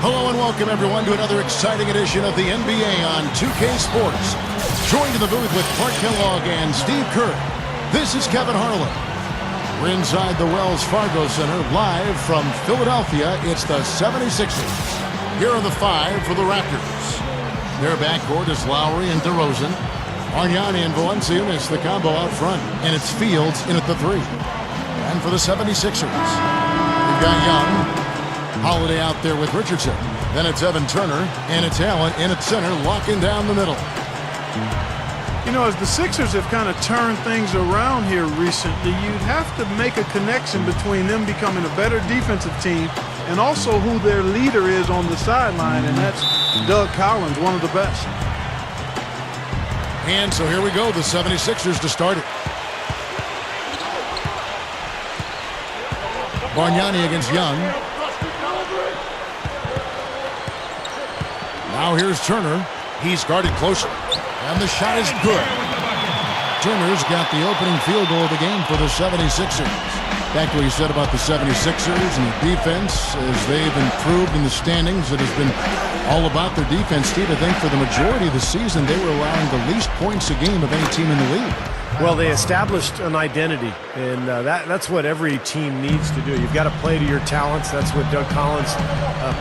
Hello and welcome everyone to another exciting edition of the NBA on 2K Sports. Joined in the booth with Clark Kellogg and Steve Kerr. This is Kevin Harlan. We're inside the Wells Fargo Center, live from Philadelphia. It's the 76'ers. Here are the five for the Raptors. Their backcourt is Lowry and DeRozan. Bargnani and Valanciunas, the combo out front. And it's Fields in at the three. And for the 76ers, we've got Young. Holiday out there with Richardson. Then it's Evan Turner, and it's Allen in at center, locking down the middle. You know, as the Sixers have kind of turned things around here recently, you'd have to make a connection between them becoming a better defensive team and also who their leader is on the sideline, and that's Doug Collins, one of the best. And so here we go, the 76ers to start it. Bargnani against Young. Now here's Turner. He's guarded closer. And the shot is good. Turner's got the opening field goal of the game for the 76ers. Back to what you said about the 76ers and the defense. As they've improved in the standings, it has been all about their defense. Steve, I think for the majority of the season, they were allowing the least points a game of any team in the league. Well, they established an identity, and that's what every team needs to do. You've got to play to your talents. That's what Doug Collins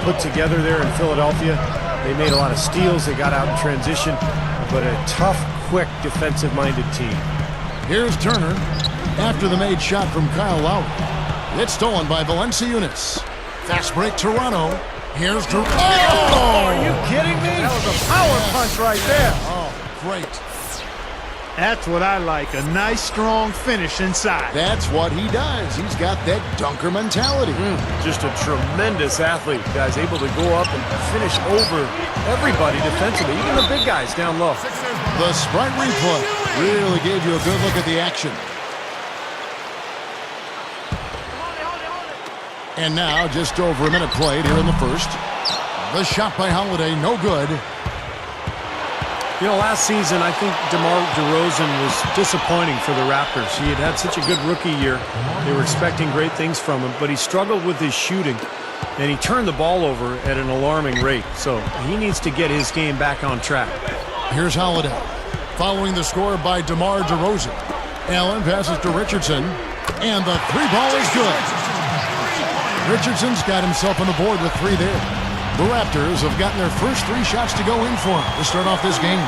put together there in Philadelphia. They made a lot of steals. They got out in transition, but a tough, quick, defensive-minded team. Here's Turner after the made shot from Kyle Lowry. It's stolen by Valanciunas. Fast break, Toronto. Here's Toronto. Oh, are you kidding me? That was a power punch right there. Oh, great. That's what I like, a nice, strong finish inside. That's what he does. He's got that dunker mentality. Just a tremendous athlete, guys, able to go up and finish over everybody defensively, even the big guys down low. The Sprite replay really gave you a good look at the action. And now, just over a minute played here in the first. The shot by Holiday, no good. You know, last season, I think DeMar DeRozan was disappointing for the Raptors. He had had such a good rookie year. They were expecting great things from him, but he struggled with his shooting, and he turned the ball over at an alarming rate. So he needs to get his game back on track. Here's Holiday, following the score by DeMar DeRozan. Allen passes to Richardson, and the three ball is good. Richardson's got himself on the board with three there. The Raptors have gotten their first three shots to go in for him to start off this game.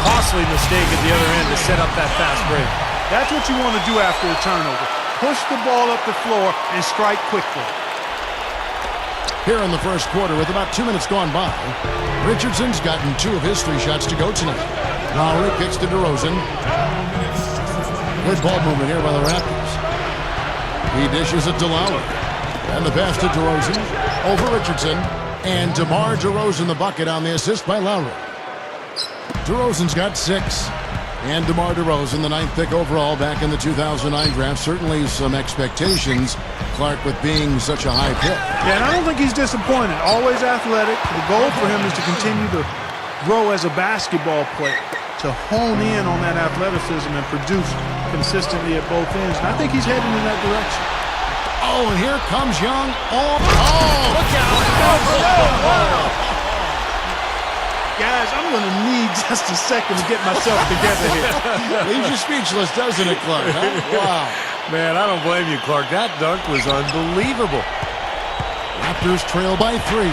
Costly mistake at the other end to set up that fast break. That's what you want to do after a turnover. Push the ball up the floor and strike quickly. Here in the first quarter, with about 2 minutes gone by, Richardson's gotten two of his three shots to go tonight. Lowry kicks to DeRozan. Good ball movement here by the Raptors. He dishes it to Lowry. And the pass to DeRozan over Richardson. And DeMar DeRozan the bucket on the assist by Lowry. DeRozan's got 6. And DeMar DeRozan, the 9th pick overall back in the 2009 draft. Certainly some expectations, Clark, with being such a high pick. Yeah, and I don't think he's disappointed. Always athletic. The goal for him is to continue to grow as a basketball player, to hone in on that athleticism and produce consistently at both ends. And I think he's heading in that direction. Oh, and here comes Young. Oh, look out. Guys, I'm going to need just a second to get myself together here. Leaves you speechless, doesn't it, Clark? Huh? Wow. Man, I don't blame you, Clark. That dunk was unbelievable. Raptors trail by 3.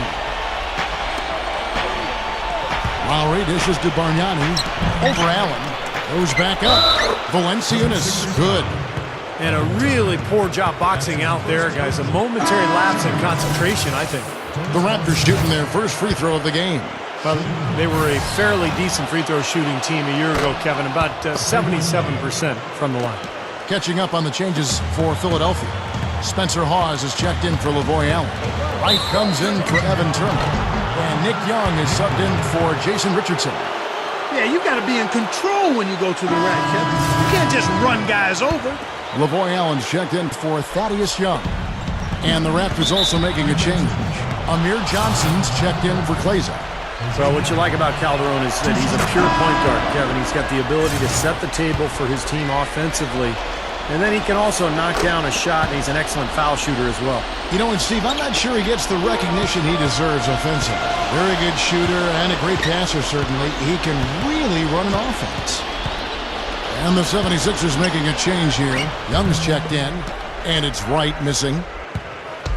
Lowry dishes to Bargnani. Over Allen. Goes back up. Valanciunas. Good. And a really poor job boxing out there, guys. A momentary lapse in concentration, I think. The Raptors shooting their first free throw of the game. Well, they were a fairly decent free throw shooting team a year ago, Kevin. About 77% from the line. Catching up on the changes for Philadelphia. Spencer Hawes is checked in for Lavoy Allen. Wright comes in for Evan Turner. And Nick Young is subbed in for Jason Richardson. Yeah, you got to be in control when you go to the rack, Kevin. You can't just run guys over. Lavoy Allen's checked in for Thaddeus Young. And the Raptors also making a change. Amir Johnson's checked in for Kleza. So what you like about Calderon is that he's a pure point guard, Kevin. He's got the ability to set the table for his team offensively And then he can also knock down a shot, and he's an excellent foul shooter as well. You know, and Steve, I'm not sure he gets the recognition he deserves offensively. Very good shooter and a great passer, certainly. He can really run an offense. And the 76ers making a change here. Young's checked in, and it's Wright missing.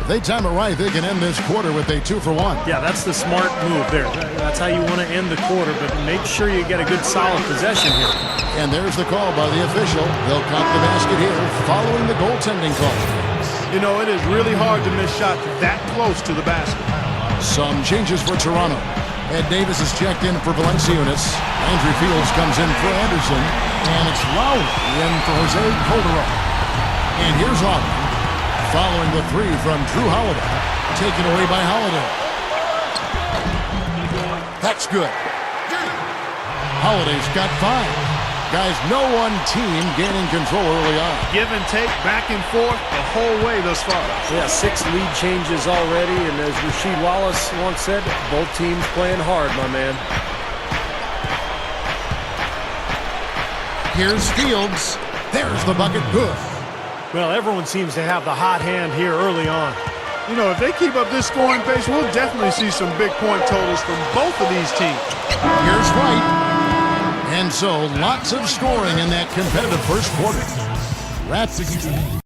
If they time it right, they can end this quarter with a 2-for-1. Yeah, that's the smart move there. That's how you want to end the quarter, but make sure you get a good solid possession here. And there's the call by the official. They'll count the basket here following the goaltending call. You know, it is really hard to miss shots that close to the basket. Some changes for Toronto. Ed Davis is checked in for Valanciunas. Andrew Fields comes in for Anderson. And it's Lowry in for Jose Calderon. And here's Lowry following the three from Drew Holiday. Taken away by Holiday. That's good. Holiday's got 5. Guys, no one team gaining control early on. Give and take, back and forth, the whole way thus far. Yeah, 6 lead changes already, and as Rasheed Wallace once said, both teams playing hard, my man. Here's Fields. There's the bucket. Good. Well, everyone seems to have the hot hand here early on. You know, if they keep up this scoring pace, we'll definitely see some big point totals from both of these teams. Here's Wright. And so, lots of scoring in that competitive first quarter. Raptors.